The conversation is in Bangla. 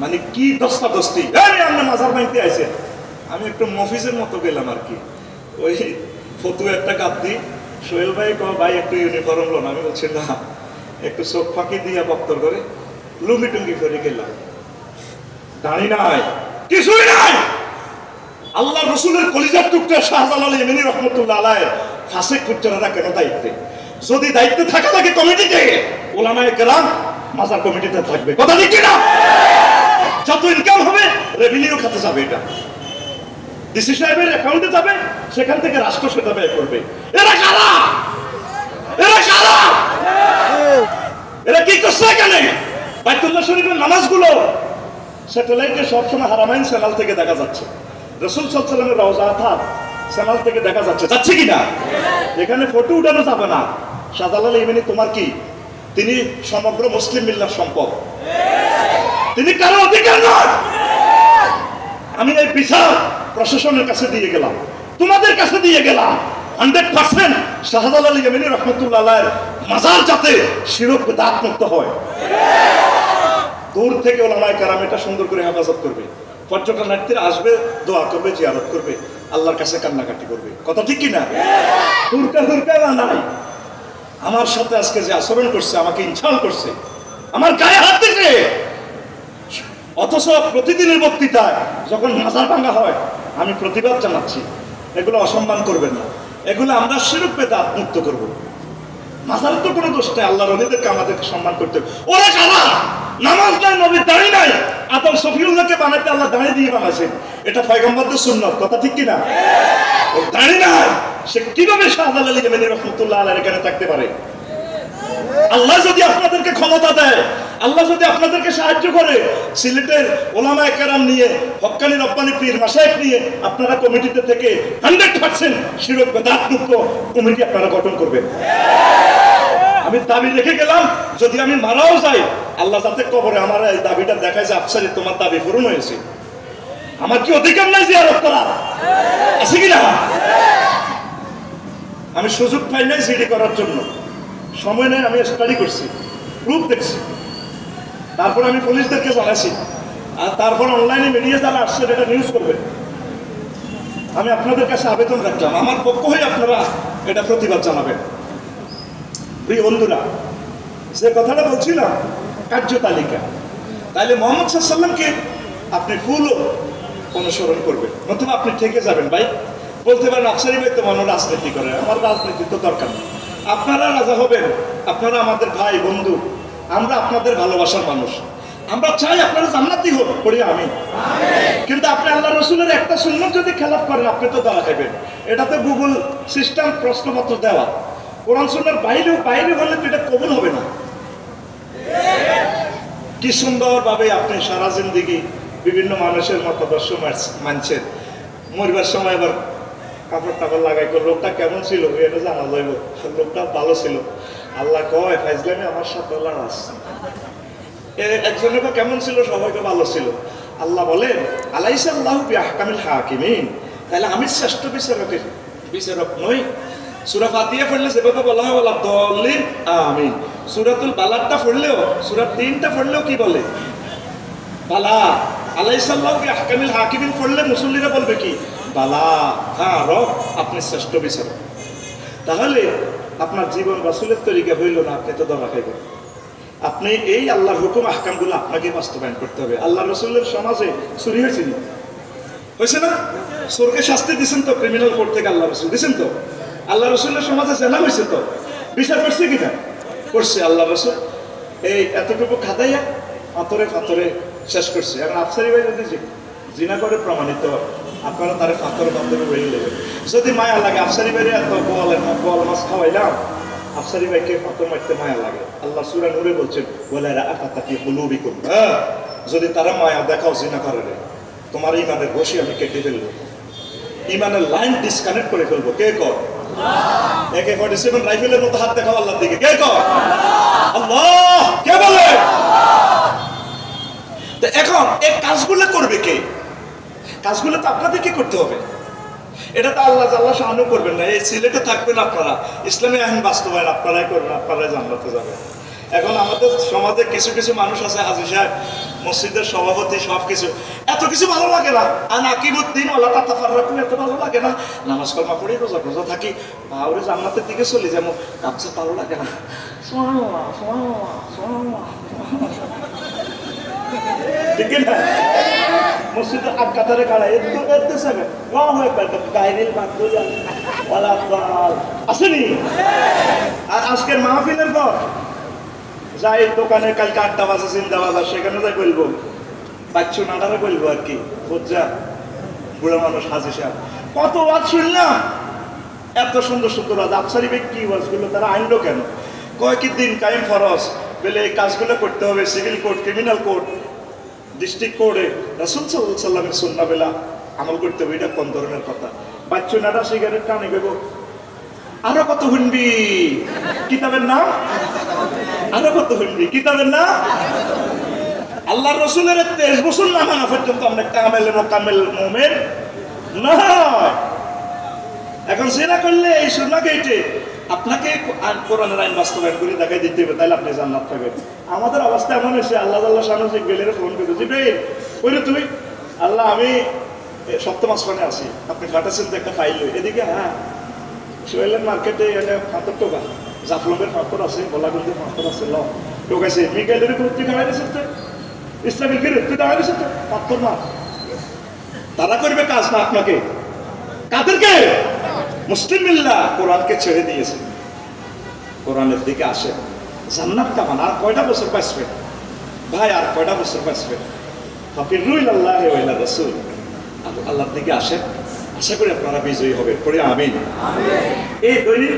মানে কি দস্তা দস্তি, আমরা মাজার ভাঙতে আইছে। আমি একটু মফিজের মতো গেলাম আর কি, ওই ফতু একটা কাঁদি, সোহেল ভাই ভাই একটু ইউনিফর্ম লোন, আমি বলছি না, একটু চোখ ফাঁকি দিয়া বক্তর করে লুঙ্গি টুঙ্গি করে গেলাম। দাঁড়ি নাই, কিছুই নাই। আল্লাহ রসুলের কলিজার টুকরা শাহজালাল ইয়েমেনি রহমতুল্লাহ আলাইহির ফাসিক ফুজ্জাররা কেন দায়িত্বে? যদি দায়িত্বে থাকা লাগে কমিটিতে, ওলামায়ে কেরাম মাজার কমিটিতে থাকবে, কথা ঠিক না? যত ইনকাম হবে রেভিনিউ খাতে যাবে, এটা ডিসি সাহেবের অ্যাকাউন্টে যাবে, সেখান থেকে রাষ্ট্র সেটা ব্যয় করবে। এরা কারা? এরা কারা? এরা কি করছে এখানে? বাইতুল্লাহ শরীফের নামাজগুলো স্যাটেলাইটে সবসময় হারামাইন চ্যানেল থেকে দেখা যাচ্ছে, রাসূল সাল্লাল্লাহু আলাইহি ওয়াসাল্লামের রওজা আথার চ্যানেল থেকে দেখা যাচ্ছে, যাচ্ছে কিনা? এখানে ফটো উঠানো যাবে না। শাহজালাল ইয়েমেনি তোমার কি? তিনি সমগ্র মুসলিম মিল্লার সম্পদ, তিনি কারো অধিকার নয়। আমি এই বিচার প্রশাসনের কাছে দিয়ে গেলাম, তোমাদের কাছে দিয়ে গেলাম, 100% শাহজালাল ইয়েমেনি রহমতুল্লাহ আলাইহির মাজার যাতে শিরক বিদআত মুক্ত হয়। দূর থেকে ওলামায়ে কেরাম এটা সুন্দর করে হেফাজত করবে, পর্যটনার্থীরা আসবে, দোয়া করবে, জিয়ারত করবে, আল্লাহর কাছে কান্নাকাটি করবে, কথা ঠিক কিনা? হুরকা হুরকা নাই। আমার সাথে আজকে যে আচরণ করছে, আমাকে ইনসাল্ট করছে, আমার গায়ে হাত দিয়েছে, অথচ প্রতিদিনের বক্তৃতায় যখন মাজার ভাঙা হয় আমি প্রতিবাদ জানাচ্ছি। এগুলো অসম্মান করবেন না, এগুলো আমরা শিরক বিদআত মুক্ত করব। মাজারের তো কোনো দোষ নাই, আল্লাহর ওলিদেরকে আমাদেরকে সম্মান করতে হবে। ওরা কারা? নামাজ নাই, নবীর দাড়ি নাই, আদম শফিউল্লাহকে বানাইতে আল্লাহ দাড়ি দিয়ে বানাইছেন, এটা পয়গম্বরদের সুন্নাত, কথা ঠিক কিনা? ওর দাড়ি নাই, সে কিভাবে শাহজালাল ইয়েমেনি রহমতুল্লাহ আলাইহির এখানে থাকতে পারে? আল্লাহ যদি আপনাদেরকে ক্ষমতা দেয়, আল্লাহ যদি আপনাদেরকে সাহায্য করে, সিলেটের ওলামায়ে কেরাম নিয়ে, হক্কানি রব্বানি পীর মাশায়েখ নিয়ে আপনারা কমিটিতে থেকে 100% শিরক বিদআত মুক্ত কমিটি আপনারা গঠন করবেন। আমি দাবি রেখে গেলাম, যদি আমি মারাও যাই, আল্লাহ যাতে কবরে আমার এই দাবিটা দেখায় যে আফসারি তোমার দাবি পূরণ হয়েছে। আমার কি অধিকার নাই জিয়ারত করার? আছে কিনা? আমি সুযোগ পাই নাই জিডি করার জন্য, সময় নেই, আমি স্টাডি করছি, প্রুফ দেখছি, তারপর আমি পুলিশদেরকে জানাইছি, আর তারপর অনলাইনে মিডিয়া যারা আসছে এটা নিউজ করবে। আমি আপনাদের কাছে আবেদন রাখলাম, আমার পক্ষ হয়ে আপনারা এটা প্রতিবাদ জানাবেন। প্রিয় বন্ধুরা, যে কথাটা বলছিলাম কার্য তালিকা, তাইলে মুহাম্মদ সাল্লাল্লাহু আলাইহি ওয়াসাল্লামকে আপনি ফুল অনুসরণ করবেন, নতুবা আপনি ঠেকে যাবেন। ভাই বলতে পারেন আফসারি ভাই তো মনে রাজনীতি করে, আমার রাজনীতি তো দরকার নেই, আপনারা রাজা হবেন, আপনারা আমাদের ভাই বন্ধু, আমরা আপনাদের ভালোবাসার মানুষ, আমরা চাই আপনারা জান্নাতি হোক, পড়ি আমি। কিন্তু আপনি আল্লাহ রসুলের একটা সুন্নাত যদি খেলাফ করেন, আপনি তো ধরা খাইবেন। এটাতে গুগল সিস্টেম প্রশ্নপত্র দেওয়া, কোরআন সুন্নাহর বাইরে হলে তো এটা কবুল হবে না। কি সুন্দরভাবে আপনি সারা জিন্দেগি বিভিন্ন মানুষের মতাদর্শ মানছেন, মরবার সময় আবার কাপড় টাপড় লাগাই করে লোকটা কেমন ছিল এটা জানা যাইব, লোকটা ভালো ছিল। আল্লাহ কয় ফাইজলামি আমার সাথে আসছে, একজনের কেমন ছিল, সবাইকে ভালো ছিল। আল্লাহ বলেন আলাইসা আল্লাহু বিআহকামিল হাকিমিন, তাহলে আমি শ্রেষ্ঠ বিচারক নই? সূরা ফাতিহা পড়লে যেভাবে বলা হয় ওয়ালা দাল্লিন আমিন, সূরাতুল বালাদটা পড়লেও, সূরা 3টা পড়লেও কি বলে? বালা। আলাইসা আল্লাহু বিআহকামিল হাকিমিন পড়লে মুসল্লিরা বলবে কি? বালা, হ্যাঁ রব আপনি শ্রেষ্ঠ বিচারক। তাহলে আপনার জীবন রাসূলের তরিকা হইল না, আপনি তো ধরা খাইবেন। আপনি এই আল্লাহর হুকুম আহকামগুলো আপনাকে বাস্তবায়ন করতে হবে। আল্লাহ রসুলের সমাজে চুরি হয়েছে না? হয়েছে না? চোরকে শাস্তি দিচ্ছেন তো, ক্রিমিনাল কোর্ট থেকে আল্লাহ রসুল দিচ্ছেন তো। আল্লাহ রসুলের সমাজে জেনা হয়েছে তো, বিচার করছে কিনা? করছে আল্লাহ রসুল। এই এতটুকু খাদাইয়া ফাতরে শেষ করছে। এখন আফসারি ভাই যদি জিনা করে প্রমাণিত, আপনারা তারা ফাতরে বেরিয়ে নেবেন। যদি মায়া লাগে আফসারি ভাইরে এত বোয়াল মাছ খাওয়াইলাম, আফসারি ভাইকে ফাতর মারতে মায়া লাগে। আল্লাহ সূরা নূরে বলছেন ওয়ালা রাআফাতা ফি কুলুবিকুম, যদি তারা মায়া দেখাও জিনা করে, তোমার ইমানের রশি আমি কেটে ফেলবো, ইমানের লাইন ডিসকানেক্ট করে ফেলবো। কে কর? AK-47 রাইফেলের মতো হাত দেখাও আল্লাহর দিকে, কে কর? আল্লাহ। কে বলে? তো এখন এই কাজগুলো করবে কে? কাজগুলো তো আপনাদেরকে করতে হবে। এটা তো আল্লাহ শাহানু করবেন না। এই সিলেটে থাকবেন আপনারা, ইসলামী আইন বাস্তবায়ন আপনারাই করবেন, আপনারাই জান্নাতে যাবেন। এখন আমাদের সমাজে কিছু মানুষ আছে, হাজী সাহেব মসজিদের সভাপতি সবকিছু এত কিছু ভালো লাগে না। আর নাকিবুদ্দিন ওলা তাতাফাররাকু এত ভালো লাগে না। নামাজ কলমা পড়ি রোজা রোজা থাকি, বাউরে জান্নাতের দিকে চলে যাবো, কাছে ভালো লাগে না। সুবহানাল্লাহ সুবহানাল্লাহ সুবহানাল্লাহ, ঠিক না? মসজিদের আট কাতারে কাড়া একটু একটু সেকেন্ড ওয়া হয়ে পারতো গায়রিল মাকদুজা ওয়ালা দাল আসেনি। আর আজকের মাহফিলের পর যাই দোকানে কালকে 8টা বাজে জিন্দাবাজার, সেখানে যাই বলবো বাচ্চু নাটারে বলবো আর কি, বুঝছা বুড়া মানুষ হাজি সাহেব কত ওয়াজ শুনলাম, এত সুন্দর সুন্দর ওয়াজ। আফসারি ব্যক্তি ওয়াজগুলো তারা আনলো কেন? কয় কি দিন কায়েম ফরজ, বলে এই কাজগুলো করতে হবে, civil code, criminal code, district কোর্টে রাসূল সাল্লাল্লাহু আলাইহি ওয়াসাল্লামের সুন্নাহ বেলা আমল করতে হবে। এটা কোন ধরনের কথা? বাচ্চু নাটা সিগারেট টানে দেবো, আরো কত শুনবি কিতাবের নাম, আরো কত শুনবি কিতাবের নাম। আল্লাহ রসুলের 23 বছর না মানা পর্যন্ত আমরা কামেল মোকামেল মোমেন নয়। এখন সেটা করলে এই সুন্নাহকে এটে আপনাকে কোরআনের আইন বাস্তবায়ন করে দেখাই দিতে হবে, তাহলে আপনি জান্নাত পাবেন। আমাদের অবস্থা এমন হয়েছে, আল্লাহ শানু জিব্রাইলের ফোন করে, জিব্রাইল কইরে তুই, আল্লাহ আমি সপ্তম আসমানে আছি, আপনি ফাটাছেন তো একটা ফাইল লই এদিকে। হ্যাঁ, সোহেলের মার্কেটে এখানে 75 টাকা জাফলংয়ের পাথর আছে, গোলাগঞ্জের পাথর আছে, ঢোকাইছে মিকাইলের কুর্তি খাওয়াই দিচ্ছে, ইসলামিক তুই দাঁড়াই দিচ্ছে পাথর না। তারা করবে কাজ না আপনাকে, কাদেরকে? মুসলিম মিল্লাহ কোরআনকে ছেড়ে দিয়েছে। কোরআনের দিকে আসে, জান্নাত কামান। আর কয়টা বছর বাঁচবে ভাই, আর কয়টা বছর বাঁচবে? ফাফিরু ইলাল্লাহি ওয়া ইলা রাসূল, আল্লাহর দিকে আসেন, আশা করি আপনারা বিজয়ী হবে। পড়ে আমিন। এই দৈনিক